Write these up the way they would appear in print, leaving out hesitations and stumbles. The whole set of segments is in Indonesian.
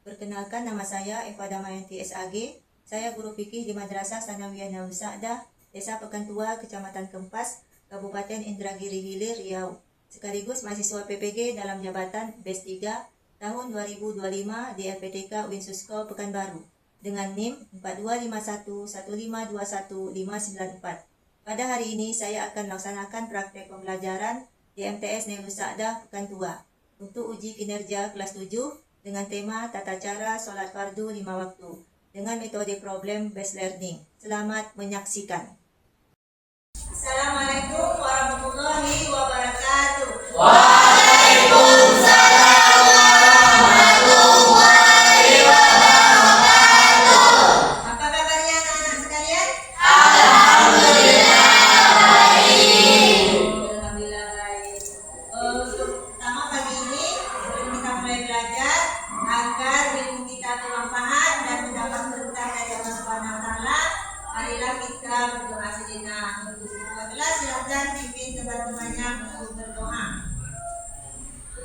Perkenalkan, nama saya Eva Damayanti SAG. Saya guru fikih di Madrasah Tsanawiyah Nurul Sa'dah, Desa Pekantua, Kecamatan Kempas, Kabupaten Indragiri Hilir, Riau. Sekaligus mahasiswa PPG dalam jabatan BES 3 tahun 2025 di LPTK UIN Susko Pekanbaru dengan NIM 42511521 Pada hari ini saya akan melaksanakan praktek pembelajaran di MTS Nurul Sa'dah Pekantua untuk uji kinerja kelas 7 dengan tema tata cara sholat fardu 5 waktu dengan metode problem based learning. Selamat menyaksikan. Assalamualaikum warahmatullahi wabarakatuh. Waalaikumsalam warahmatullahi wabarakatuh. Apa kabarnya anak-anak sekalian? Alhamdulillah baik. Alhamdulillah baik. Untuk pertama pagi ini kita mulai belajar agar ilmu kita bermanfaat dan mendapat berkah dari Allah Subhanahu wa taala. Marilah kita berdoa sejenak. Untuk kelas silakan pimpin teman-temannya untuk berdoa.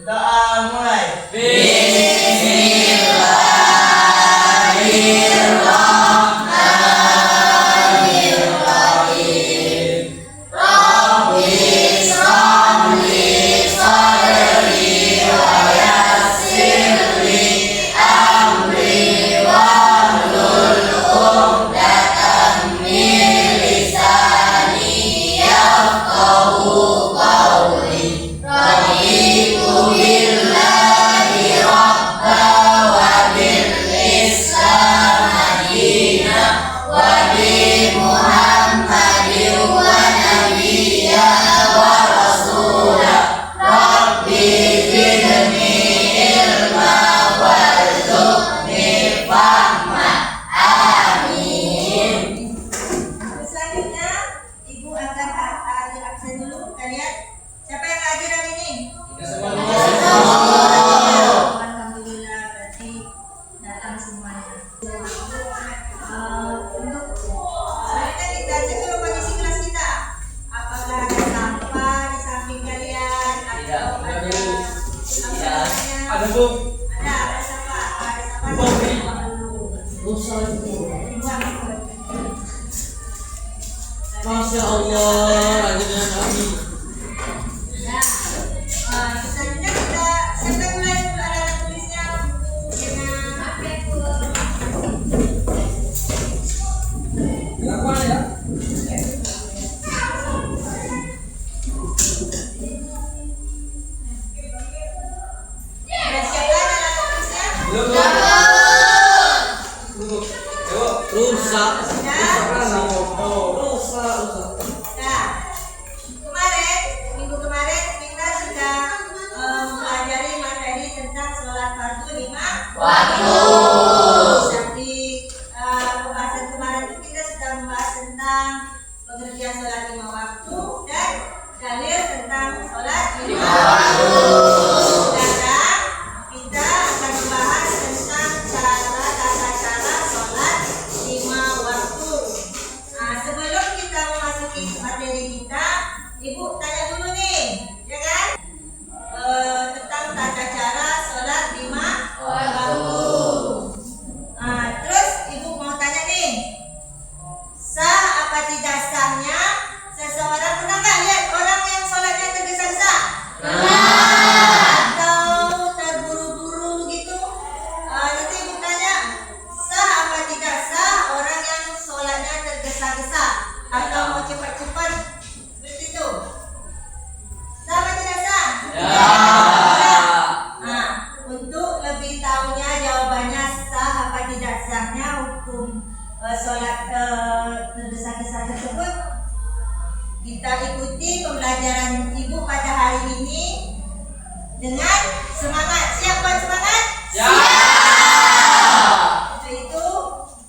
Doa mulai. Bismillahirrahmanirrahim. Rabbi shrah li sadri wa yassir li amri wahlul 'uqdatam min lisani yafqahu qawli. Raditu billahi rabba wa bil islam madina wa bi Muhammadin wa nabiyya wa rasula. Rabbi zidni ilma warzuqni fahma. Amin. Selanjutnya Ibu akan ada absen dulu. Kalian siapa yang hadir hari ini? Alhamdulillah, berarti datang semuanya. Untuk selanjutnya kita cek dulu kondisi kelas kita. Apakah ada sampah di samping kalian atau ada apa namanya? Ada Bu. Ada sampah. Ada sampah. Buang dulu. Masya Allah, lagi dengan Abi. Ya. Selanjutnya kita siapkan mulai untuk alat tulisnya Sudah siapkan alat tulisnya? Rusak. Nah, minggu kemarin kita sudah mempelajari materi tentang sholat fardu 5 waktu. Di pembahasan kemarin itu kita sudah membahas tentang pengertian sholat 5 waktu dan dalil tentang sholat 5 waktu. Sekarang kita akan membahas tentang tata cara sholat 5 waktu. Nah, sebelum kita memasuki materi kita, Ibu tanya dulu nih, ya kan? Tentang tata cara sholat 5 waktu. Nah, terus Ibu mau tanya nih, sah apa tidak sahnya seseorang, pernah nggak lihat orang yang sholatnya tergesa-gesa? Atau terburu-buru gitu? Nanti Ibu tanya, sah apa tidak sah orang yang sholatnya tergesa-gesa atau mau cepat-cepat seperti itu? Sah apa tidak sah? Nah, untuk lebih tahunya jawabannya sah apa tidak sahnya hukum sholat tergesa-gesa tersebut, kita ikuti pembelajaran Ibu pada hari ini dengan semangat. Siap buat semangat? Untuk itu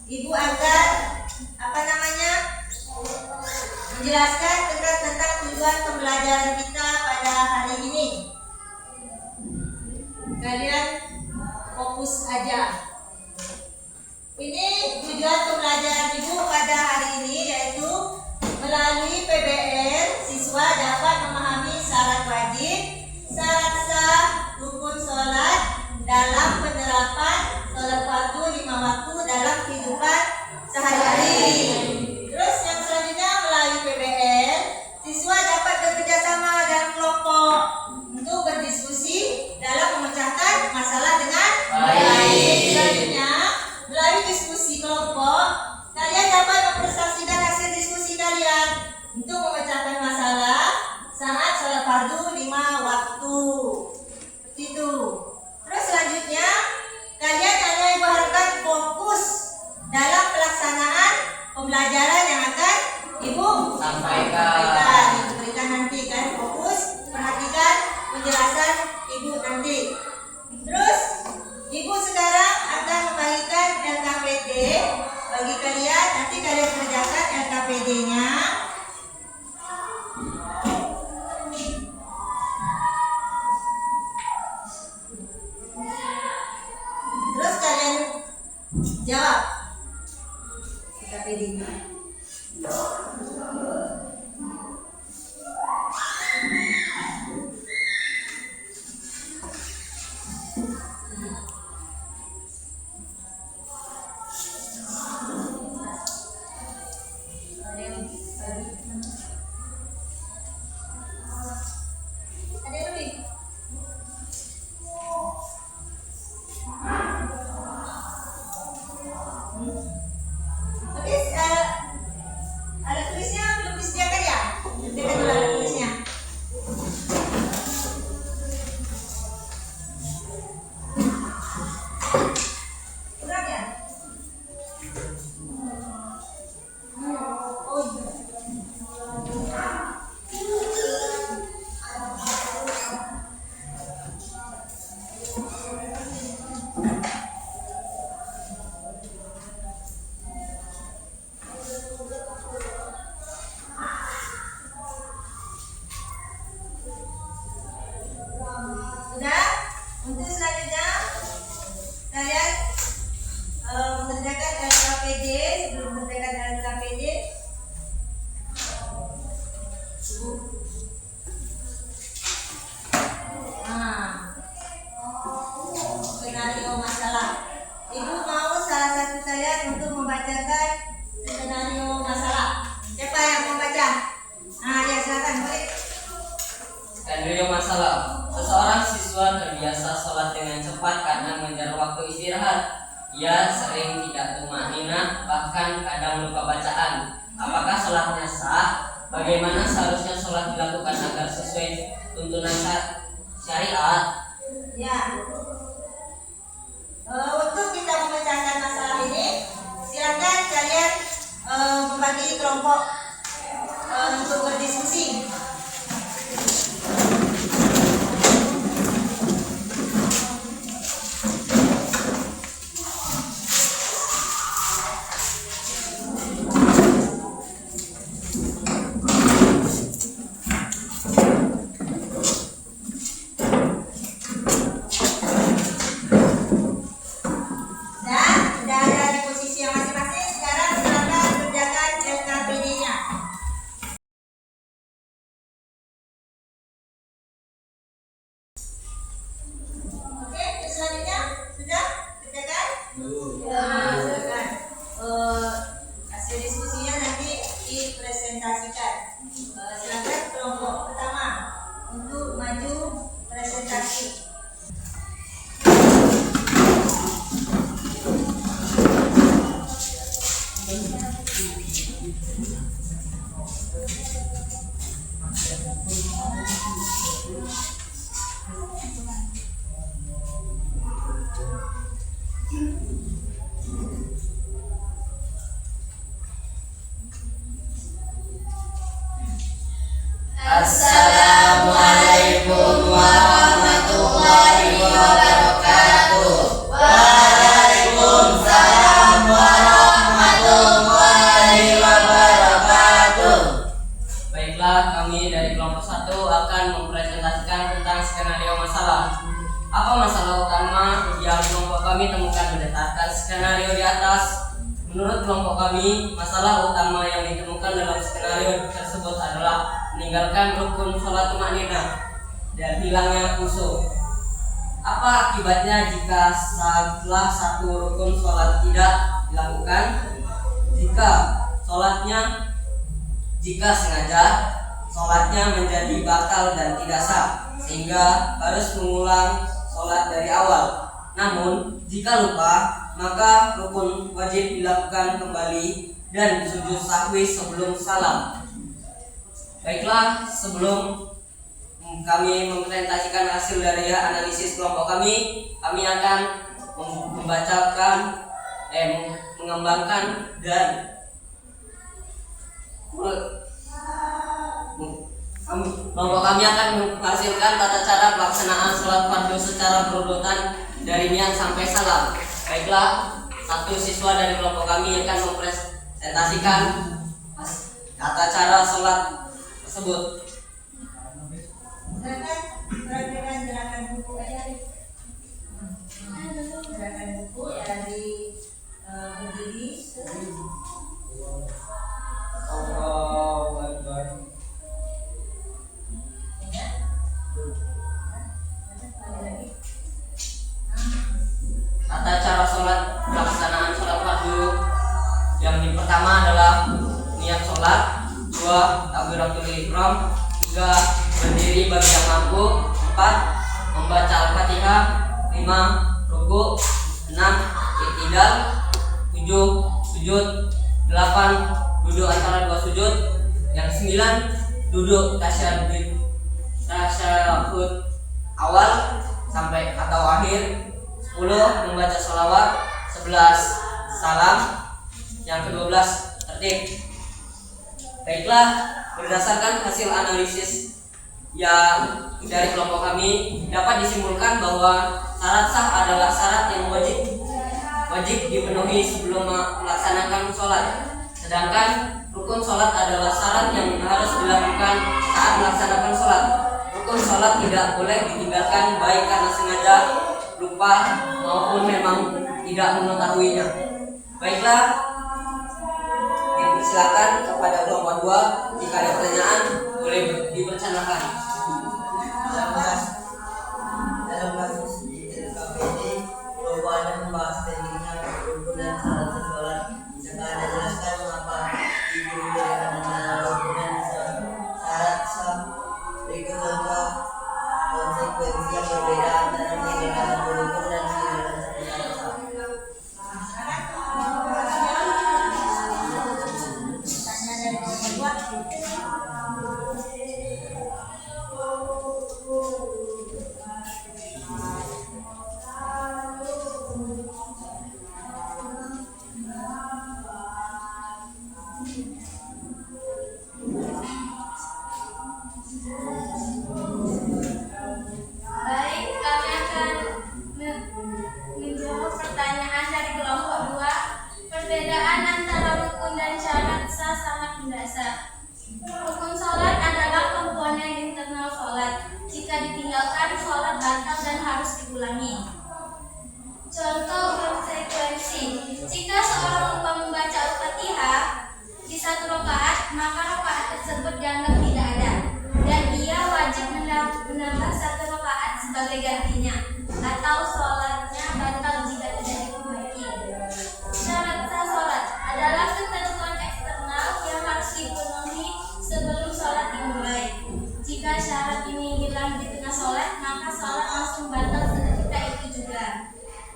Ibu akan menjelaskan tentang tujuan pembelajaran kita pada hari ini. Kalian fokus aja. Ini tujuan pembelajaran Ibu pada hari ini, yaitu melalui PBL siswa dapat memahami syarat wajib, syarat sah, rukun sholat dalam penerapan sholat sholat fardu 5 waktu dalam kehidupan sehari-hari. Terus yang selanjutnya melalui PBL, siswa dapat bekerja sama dalam kelompok untuk berdiskusi dalam memecahkan masalah dengan baik. Selanjutnya, melalui diskusi kelompok, kalian dapat mempresentasikan hasil diskusi kalian untuk memecahkan masalah saat sholat fardu 5 waktu. Seperti itu. Terus selanjutnya, kalian hanya diharapkan fokus dalam pelaksanaan pembelajaran yang akan Ibu Sampaikan. Ibu berikan nanti kan, fokus perhatikan penjelasan Ibu nanti. Terus Ibu sekarang akan membagikan LKPD bagi kalian. Nanti kalian kerjakan LKPD-nya. Terus kalian jawab LKPD-nya. Ada yang lebih? Oke, ada tulisnya belum disediakan ya? Disediakan dulu ada tulisnya. Kurang ya? Oh iya. Sudah? Untuk selanjutnya kalian mengerjakan LKPD. Sebelum mengerjakan LKPD, skenario masalah. Ibu mau salah satu kalian untuk membacakan skenario masalah. Siapa yang mau baca? Ya silakan, boleh. Skenario masalah. Seseorang siswa terbiasa sholat dengan cepat karena mengejar waktu istirahat. Ia sering tidak tumanina, bahkan kadang lupa bacaan. Apakah sholatnya sah? Bagaimana seharusnya sholat dilakukan agar sesuai tuntunan syariat? Ya. Untuk kita memecahkan masalah ini, silakan kalian membagi kelompok untuk berdiskusi. Sudah ada di posisi yang masing-masing. Sekarang silakan kerjakan LKPD-nya. Oke, selanjutnya sudah kerjakan? Silakan. Hasil diskusinya nanti dipresentasikan. Silakan kelompok pertama untuk maju presentasi. Assalamualaikum warahmatullahi wabarakatuh. Waalaikumsalam warahmatullahi wabarakatuh. Baiklah, kami dari kelompok 1 akan mempresentasikan tentang skenario masalah. Apa masalah utama yang kelompok kami temukan berdasarkan skenario di atas? Menurut kelompok kami, masalah utama yang ditemukan dalam skenario tersebut adalah meninggalkan rukun sholat tumanina dan hilangnya khusyuk. Apa akibatnya jika salah satu rukun sholat tidak dilakukan? Jika sengaja, sholatnya menjadi batal dan tidak sah, sehingga harus mengulang sholat dari awal. Namun, jika lupa, maka rukun wajib dilakukan kembali dan sujud sahwi sebelum salam. Baiklah, sebelum kami mempresentasikan hasil dari analisis kelompok kami akan mengembangkan dan kelompok kami akan menghasilkan tata cara pelaksanaan sholat fardu secara berurutan dari niat sampai salam. Baiklah, satu siswa dari kelompok kami akan mempresentasikan tata cara sholat tersebut. Gerakan buku aja. Gerakan buku dari berdiri. Tata cara sholat, pelaksanaan sholat fardu. Yang pertama adalah niat sholat, 2. Takbiratul ihram, 3. Berdiri bagi yang mampu, 4. Membaca Al-Fatihah, 5. Ruku, 6. I'tidal, 7. Sujud, 8. Duduk antara dua sujud, yang 9. Duduk tasyahud awal sampai atau akhir, 10. Membaca sholawat, 11. Salam, yang ke-12 tertib. Baiklah, berdasarkan hasil analisis yang dari kelompok kami dapat disimpulkan bahwa syarat sah adalah syarat yang wajib dipenuhi sebelum melaksanakan sholat. Sedangkan rukun sholat adalah syarat yang harus dilakukan saat melaksanakan sholat. Rukun sholat tidak boleh ditinggalkan baik karena sengaja, lupa, maupun memang tidak mengetahuinya. Baiklah, dipersilakan kepada kelompok 2 jika ada pertanyaan boleh dipercayakan. Dalam kasus di LKPD, kelompok Anda membahas tekniknya rukun dan syarat sholat. Bisakah Anda jelaskan mengapa diberi dengan rukun dan syarat sah? Berikut contoh konsekuensi yang berbeda antara meninggalkan satu rukun dan meninggalkan satu syarat sah. Baik, kami akan menjawab pertanyaan dari kelompok 2. Perbedaan antara rukun dan syarat sah sangat mendasar. Rukun sholat adalah komponen internal sholat. Jika ditinggalkan, sholat batal dan harus diulangi. Contoh konsekuensi: jika seorang lupa membaca Al-Fatihah di satu rakaat, maka rakaat tersebut dianggap tidak ada, dan ia wajib menambah satu rakaat sebagai gantinya, atau sholatnya batal jika tidak diperbaiki. Syarat sah sholat adalah ketentuan eksternal yang harus dipenuhi sebelum sholat dimulai. Jika syarat ini hilang di tengah sholat, maka sholat langsung batal seketika itu juga.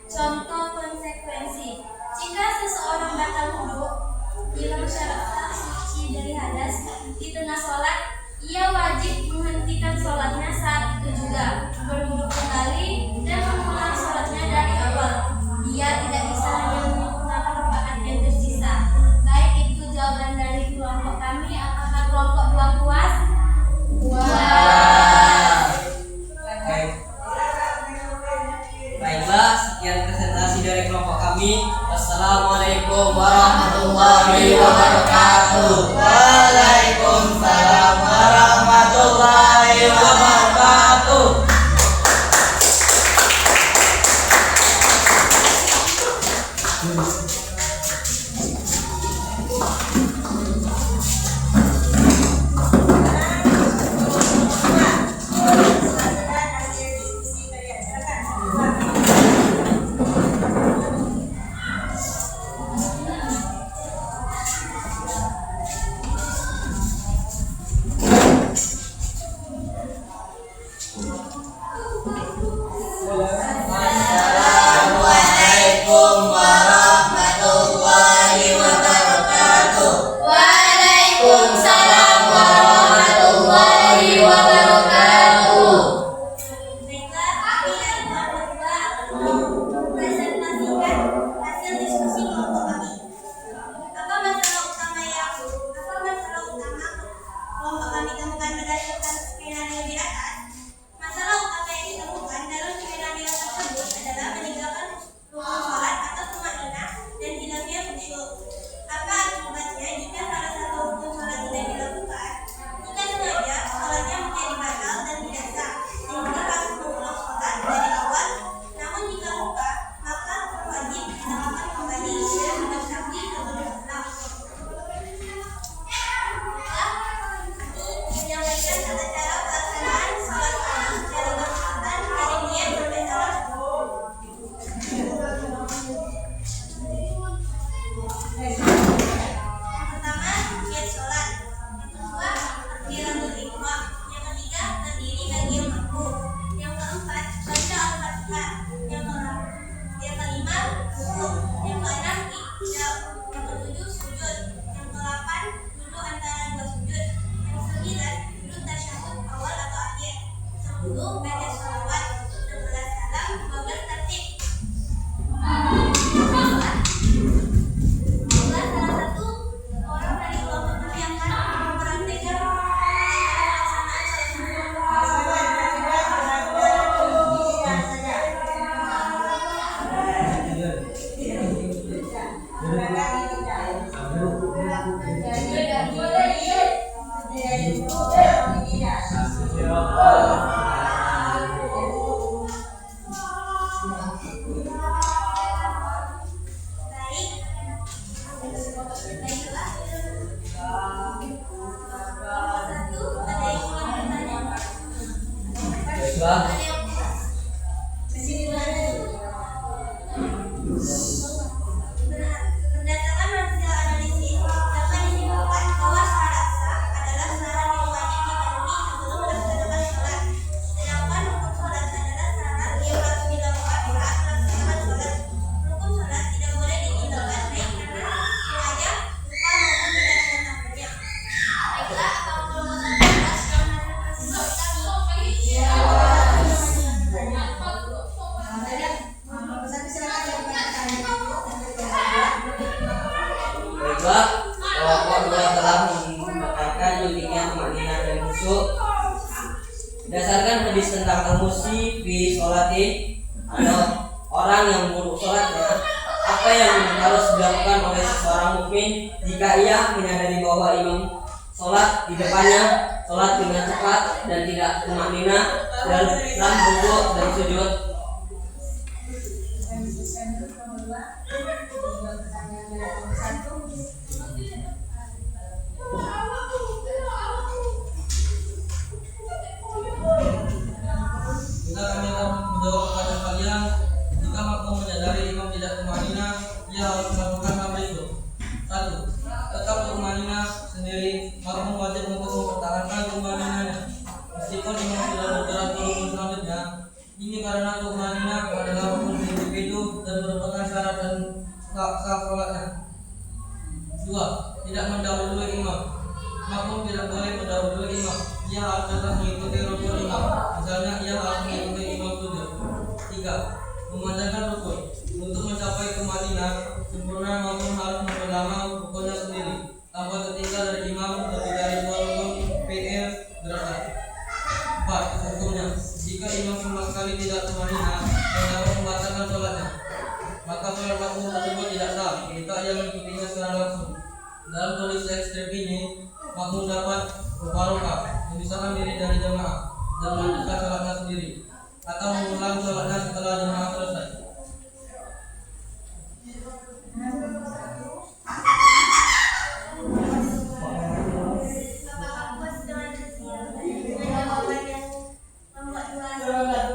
Contoh konsekuensi: jika seseorang batal wudhu, hilang syarat sah suci dari hadas di tengah sholat, ia wajib menghentikan sholatnya saat itu juga, berwudhu kembali dan mengulang sholatnya dari awal. Ia tidak bisa hanya menyempurnakan rakaat yang tersisa. Baik, itu jawaban dari kelompok kami. Apakah kelompok 2 puas? Baiklah, sekian presentasi dari kelompok kami. Wassalamualaikum warahmatullahi wabarakatuh. Waalaikumsalam warahmatullahi wabarakatuh. kelompok kami temukan berdasarkan skenario di atas, masalah utama yang ditemukan dalam skenario tersebut adalah meninggalkan rukun sholat atau tumaninah dan hilangnya khusyuk. Apa akibatnya jika salah satu rukun sholat tidak dilakukan? Jika sengaja, sholatnya menjadi batal dan tidak sah, sehingga harus mengulang sholat dari awal. Namun jika lupa, maka rukun wajib dilakukan kembali dan bersaksi sebelum salam. Menyampaikan tata cara pelaksanaan sholat fardu secara berurutan dari niat sampai salam. Yang pertama, niat sholat. Yang kedua, takbiratul ihram. Yang ketiga, berdiri bagi yang mampu. Yang keempat, baca al-fatihah. Yang kelima, rukuk. Yang keenam, iktidal. Yang ketujuh, sujud. Yang kedelapan, duduk antara dua sujud. Yang sembilan, duduk tasyahud awal atau akhir. 10, baca sholawat. 11, salam. 12, tertib. Salah satu orang dari kelompok kami akan mempraktikkan berdasarkan hasil analisis dapat disimpulkan bahwa syarat sah adalah syarat yang wajib dipenuhi sebelum melaksanakan sholat, sedangkan rukun sholat adalah syarat yang harus dilakukan saat melaksanakan sholat. Rukun sholat tidak boleh ditinggalkan baik karena sengaja, lupa maupun tidak mengetahuinya. Baiklah, apa kelompok terbatas dalam hasil Baiklah, kelompok 2 telah mendapatkan pentingnya tumaninah dan khusyuk. Berdasarkan hadis tentang al-musi fi sholati, ada orang yang buruk sholatnya, apa yang harus dilakukan oleh seseorang mukmin jika ia menyadari bahwa imam sholat di depannya sholat dengan cepat dan tidak tumaninah dalam rukuk dan sujud? Kita kami akan menjawab pertanyaan kalian. Jika makmum menyadari imam tidak tumaninah, ia harus melakukan hal berikut. 1. Tetap tumaninah sendiri. Makmum wajib untuk mempertahankan tumaninahnya meskipun imam sudah bergerak ke rukun selanjutnya. Ini karena tumaninah adalah rukun individu dan merupakan syarat dan sah sholatnya. 2. Tidak mendahului imam. Makmum tidak boleh mendahului imam. Ia harus tetap mengikuti rukun imam. Misalnya ia harus mengikuti imam sujud. 3. Memanjangkan rukun. Untuk mencapai tumaninah sempurna, makmum harus memperlama rukunnya sendiri tanpa tertinggal dari imam lebih dari 2 rukun PL gerakan. 4. Hukumnya, jika imam sama sekali tidak tumaninah dan dapat membatalkan sholatnya, maka sholat makmum tersebut tidak sah jika ia mengikutinya secara langsung. Dalam kondisi ekstrem ini, makmum dapat berbarokah, memisahkan diri dari jemaah dan melanjutkan sholatnya sendiri atau mengulang sholatnya setelah jemaah selesai. Apakah puas dengan jawaban yang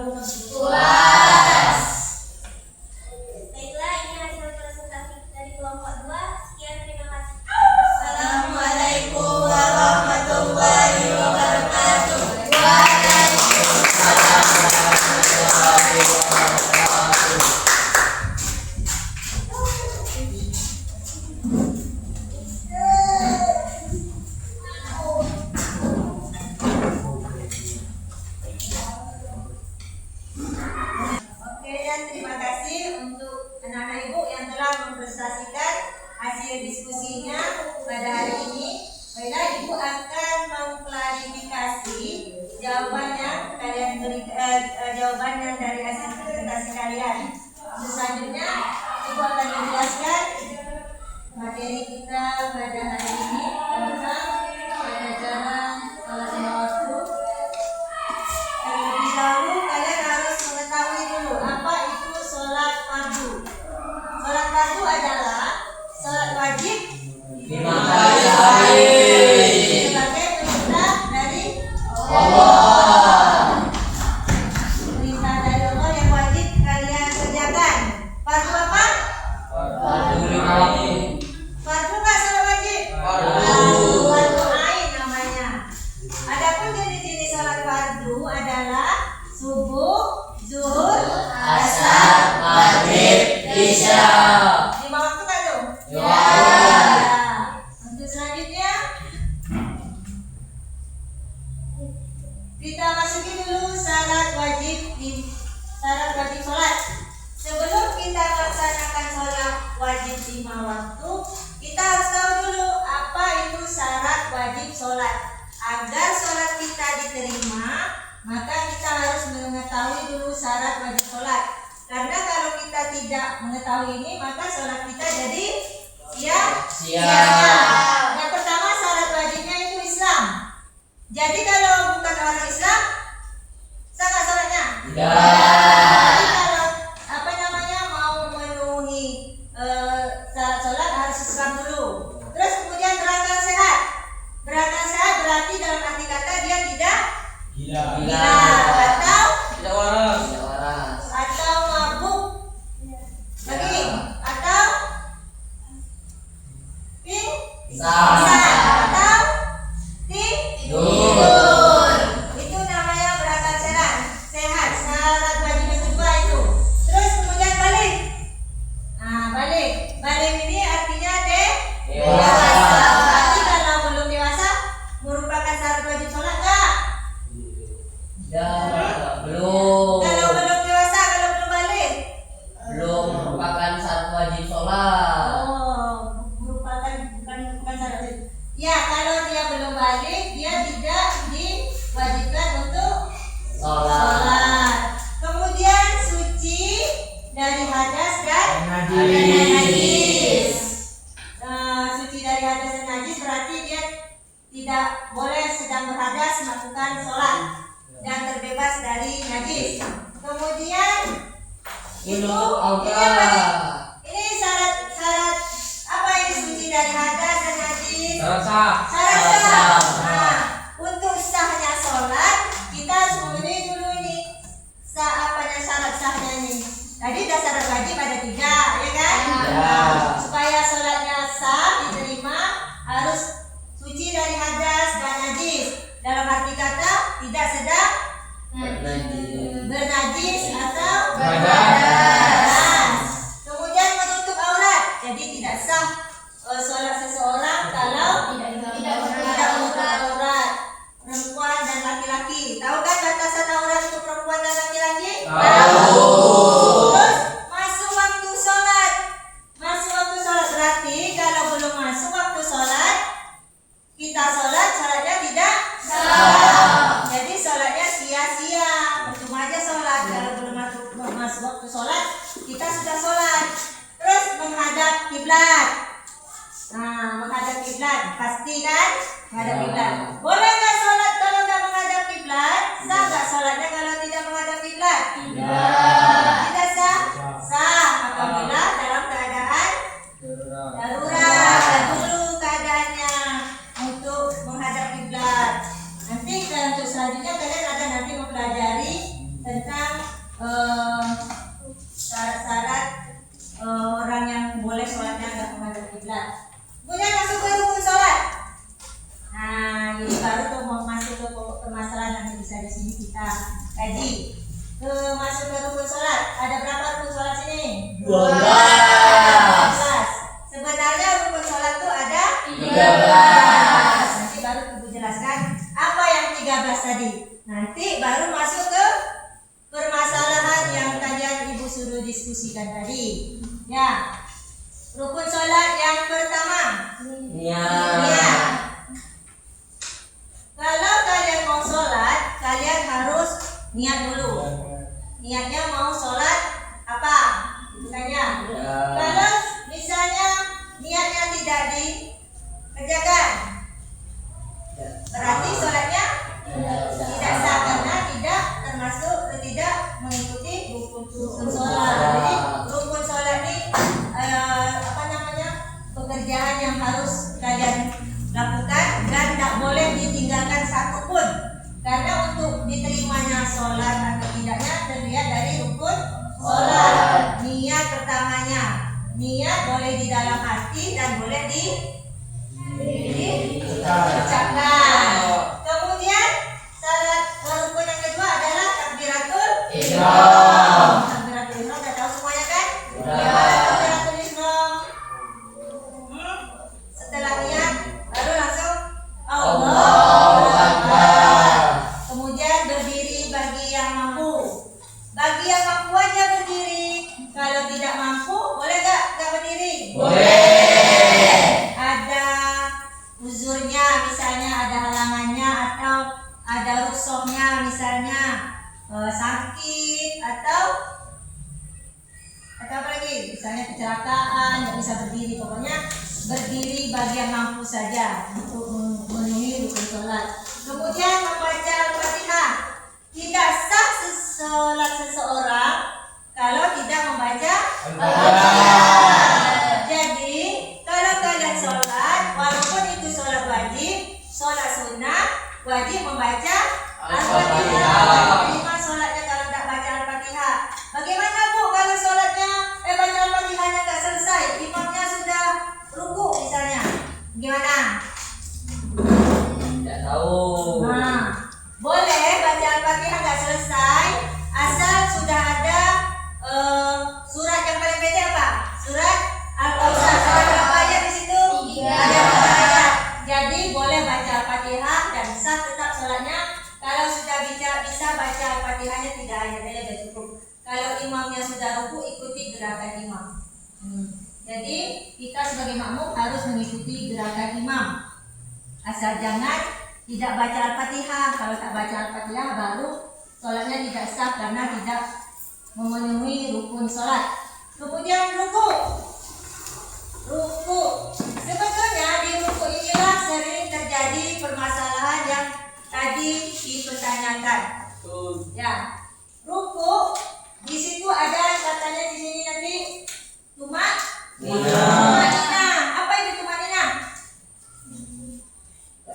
membuat puas? Baiklah, ini hasil presentasi dari kelompok 2. Sekian, terima kasih. Assalamualaikum warahmatullahi wabarakatuh. Waalaikumsalam warahmatullahi wabarakatuh. jawabannya dari hasil presentasi kalian. Selanjutnya Ibu akan menjelaskan materi kita pada hari ini tentang tata cara sholat lima waktu. Terlebih dahulu kalian harus mengetahui dulu apa itu sholat fardu. Sholat fardu adalah sholat wajib 5 kali sehari sebagai perintah dari Allah. Perintah dari Allah yang wajib kalian kerjakan. Fardu apa? Fardu 5 waktu. Fardu nggak sholat wajib? Fardu. Fardu ain namanya. Adapun jenis-jenis sholat fardu adalah subuh, zuhur, Asar, maghrib, isya. 5 waktu kan tuh? Ya. Untuk selanjutnya kita masuki dulu syarat wajib sholat. Sebelum kita melaksanakan sholat wajib 5 waktu, kita harus tahu dulu apa itu syarat wajib sholat. Agar sholat kita diterima, maka kita harus mengetahui dulu syarat wajib sholat. Karena kalau kita tidak mengetahui ini, maka sholat kita jadi sia-sia. Yang pertama, syarat wajibnya itu Islam. Jadi kalau bukan orang Islam, sah nggak sholatnya? Jadi kalau mau memenuhi syarat sholat harus Islam dulu. Terus kemudian berakal sehat. Berakal sehat berarti dalam arti kata dia tidak gila atau Tidak waras. atau mabuk lagi atau pingsan atau tidur. Itu namanya berakal sehat. Syarat wajib yang kedua itu. Terus kemudian balik. Balik ini artinya dewasa. Berarti kalau belum dewasa merupakan syarat wajib sholat nggak? Belum. Kalau belum dewasa, kalau belum balik. Belum merupakan syarat wajib sholat. Merupakan bukan syarat wajib. Ya, kalau dia belum balik, dia tidak diwajibkan untuk sholat. Kemudian suci dari hadas dan najis. Suci dari hadas dan najis berarti dia tidak boleh sedang berhadas melakukan sholat dan terbebas dari najis. Kemudian ini syarat apa ini suci dari hadas dan najis? Syarat sah. Untuk sahnya sholat kita harus memenuhi dulu ini syarat sahnya ini. Tadi syarat wajib ada 3, ya kan? Supaya sholatnya sah diterima harus suci dari hadas dan najis. Dalam arti kata tidak sedang bernajis atau berhadas. Kemudian menutup aurat. Jadi tidak sah sholat seseorang kalau tidak menutup aurat. Perempuan dan laki-laki. Tahu kan batasan aurat untuk perempuan dan laki-laki? Terus masuk waktu sholat. Berarti kalau belum masuk waktu sholat, kita sholatnya tidak sah. Jadi sholatnya sia-sia. Percuma aja sholat. Kalau belum masuk waktu sholat, kita sudah sholat. Terus menghadap kiblat. Menghadap kiblat pasti kan? Menghadap kiblat. Boleh nggak sholat kalau nggak menghadap kiblat? Sah nggak sholatnya kalau tidak menghadap kiblat? Tidak sah. Sah apabila dalam keadaan darurat dulu keadaannya untuk menghadap kiblat. Nanti untuk selanjutnya kalian ada nanti mempelajari tentang syarat-syarat orang yang boleh sholatnya nggak menghadap kiblat. Kemudian masuk ke rukun sholat. Ini baru tuh mau masuk ke pokok permasalahan nanti bisa di sini kita kaji. Masuk ke rukun sholat. Ada berapa rukun sholat sini? 12. Sebenarnya rukun sholat tuh ada 13. Nanti baru Ibu jelaskan apa yang 13 tadi. Nanti baru masuk ke permasalahan yang kalian Ibu suruh diskusikan tadi. Ya. Rukun sholat yang pertama. Niat. Kalau kalian mau sholat, kalian harus niat dulu. dalam hati dan boleh diucapkan. Kemudian syarat rukun yang kedua adalah takbiratul ihram. Takbiratul ihram udah tahu semuanya kan? Takbiratul ihram. Setelah niat baru langsung Allahu Akbar. Kemudian berdiri bagi yang mampu. Bagi yang mampu aja berdiri. Kalau tidak mampu, boleh gak berdiri? Boleh. Ada uzurnya, misalnya ada halangannya atau ada rukshohnya, misalnya sakit atau apa lagi? Misalnya kecelakaan, nggak bisa berdiri. Pokoknya berdiri bagi yang mampu saja untuk memenuhi rukun sholat. Kemudian membaca Al-Fatihah. Tidak sah sholat seseorang kalau tidak membaca Al-Fatihah. Jadi kalau kalian sholat, walaupun itu sholat wajib, sholat sunnah, wajib membaca Al-Fatihah. Bagaimana sholatnya kalau tidak baca Al-Fatihah? Bagaimana Bu kalau sholatnya baca Al-Fatihahnya tidak selesai, imamnya sudah ruku misalnya, gimana? Tidak tahu. Nah, boleh baca Al-Fatihah nggak selesai, asal sudah ada surat yang paling pendek apa? Surat Al-Kausar. Ada berapa ayat di situ? 3. Ada 4 ayat. Jadi boleh baca Al-Fatihah dan sah tetap sholatnya. Kalau sudah bisa baca Al-Fatihahnya 3 ayat aja sudah cukup. Kalau imamnya sudah ruku, ikuti gerakan imam. Jadi kita sebagai makmum harus mengikuti gerakan imam. Asal jangan tidak baca Al-Fatihah. Kalau tak baca Al-Fatihah baru sholatnya tidak sah karena tidak memenuhi rukun sholat. Kemudian ruku. Sebetulnya di ruku inilah sering terjadi permasalahan yang tadi dipertanyakan. Ya, ruku di situ ada katanya di sini nanti tumanina. Apa itu tumanina?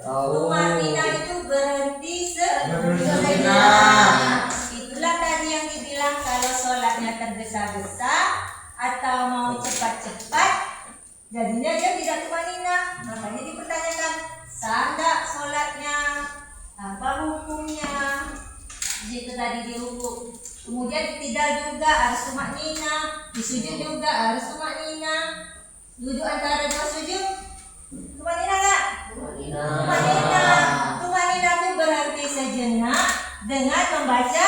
Tumanina itu berhenti sejenak. Itulah tadi yang dibilang kalau sholatnya tergesa-gesa atau mau cepat-cepat, jadinya dia tidak tumanina. Makanya dipertanyakan, sah nggak sholatnya? Apa hukumnya? Itu tadi di ruku. Kemudian tidak juga harus tumanina, di sujud juga harus tumanina. Duduk antara dua sujud, tumanina nggak? Tumanina itu berhenti sejenak dengan membaca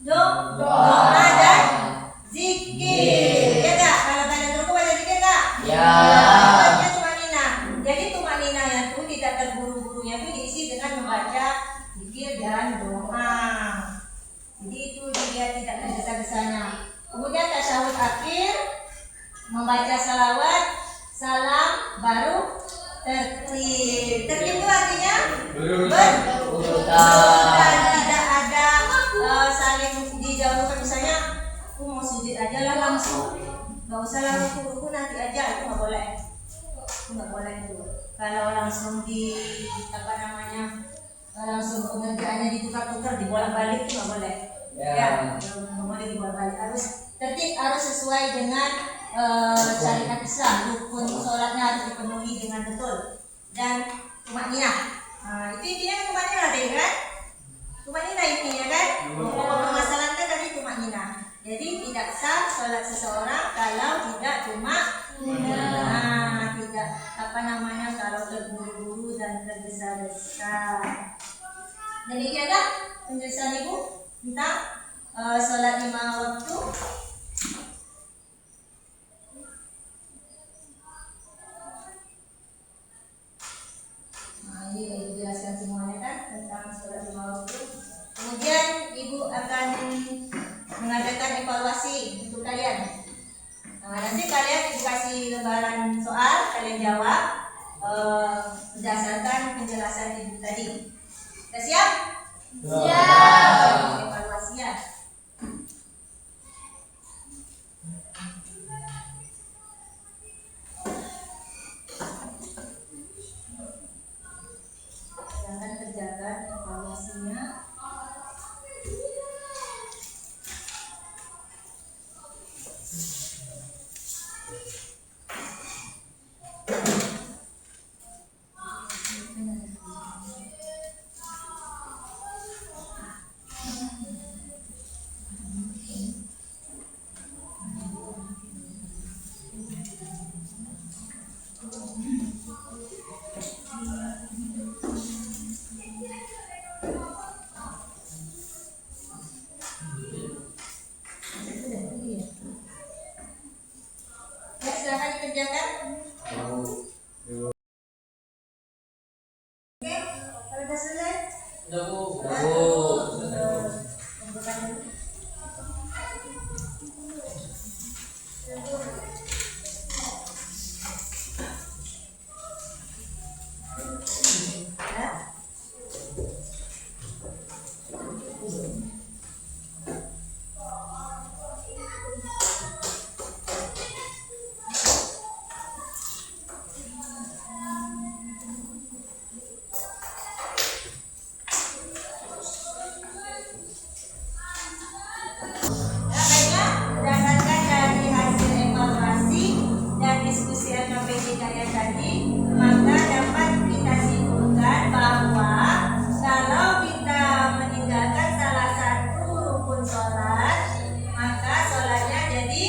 doa dan zikir. Ya nggak? Kalau kalian ruku baca zikir nggak? Ya. Baca tumanina. Jadi tumanina yang itu tidak terburu-burunya itu diisi dengan membaca zikir dan doa. Jadi itu dia tidak tergesa-gesanya. Kemudian tasyahud akhir, membaca salawat, salam, baru tertib. Tertib itu artinya berurutan, tidak ada saling dijauhkan. Misalnya aku mau sujud aja lah langsung, nggak usah lah ruku nanti aja, itu nggak boleh. Itu nggak boleh itu. Kalau langsung langsung pengerjaannya ditukar-tukar, dibolak-balik itu nggak boleh. Ya, nggak boleh dibolak-balik. Harus tertib, harus sesuai dengan syariat Islam. Rukun sholatnya harus dipenuhi dengan betul dan tumanina. Itu intinya tumanina deh kan? Tumanina intinya kan? Permasalahan kan tadi tumanina. Jadi tidak sah sholat seseorang kalau tidak tumanina. Tidak kalau terburu-buru dan tergesa-gesa. Demikianlah penjelasan Ibu tentang sholat 5 waktu. Nah, ini Ibu jelaskan semuanya kan tentang sholat 5 waktu. Kemudian Ibu akan mengadakan evaluasi untuk kalian. Nah, nanti kalian dikasih lembaran soal, kalian jawab berdasarkan penjelasan Ibu tadi. Sudah siap? Siap. Evaluasi ya. Jangan kerjakan evaluasinya. Udah Bu. Baiklah, berdasarkan dari hasil evaluasi dan diskusi LKPD kalian tadi, maka dapat kita simpulkan bahwa kalau kita meninggalkan salah satu rukun sholat, maka sholatnya jadi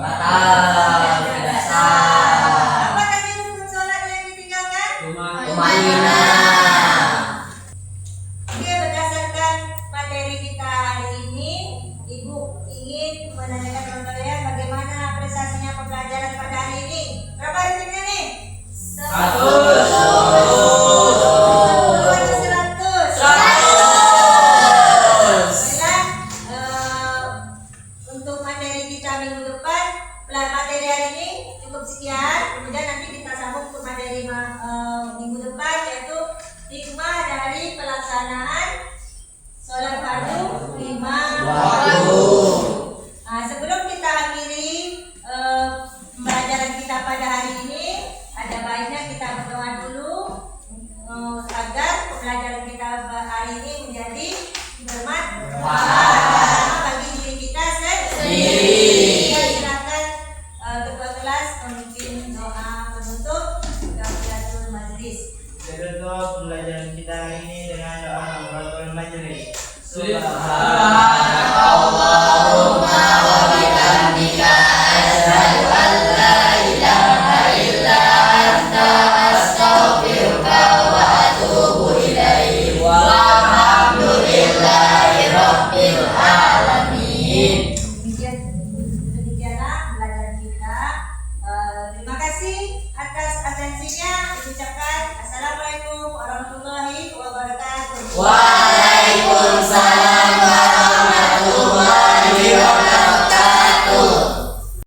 Batal, tidak sah. Apa tadi rukun sholat yang ditinggalkan? Tumanina. Oke, berdasarkan materi kita hari ini, Ibu ingin menanyakan kepada kalian bagaimana prestasinya pembelajaran pada hari ini. Berapa ratingnya nih? 100. 100. Baiklah, untuk materi kita minggu depan, materi hari ini cukup sekian. Kemudian nanti kita sambung ke materi minggu depan, yaitu hikmah dari pelaksanaan sholat fardu 5 waktu. Nah, sebelum kita akhiri pembelajaran kita pada hari ini, ada baiknya kita berdoa dulu agar pembelajaran kita hari ini menjadi bermanfaat bagi diri kita sendiri. Silakan ketua kelas memimpin doa penutup kafaratul majelis. Kedua pembelajaran kita hari ini dengan doa kafaratul majelis. Subhanallahumma wa bihamdika asyhadu an la ilaha illa anta astaghfiruka wa atubu ilaik. Walhamdulillahi rabbil alamin. Demikianlah pembelajaran kita. Terima kasih atas atensinya. Ucapkan assalamualaikum warahmatullahi wabarakatuh.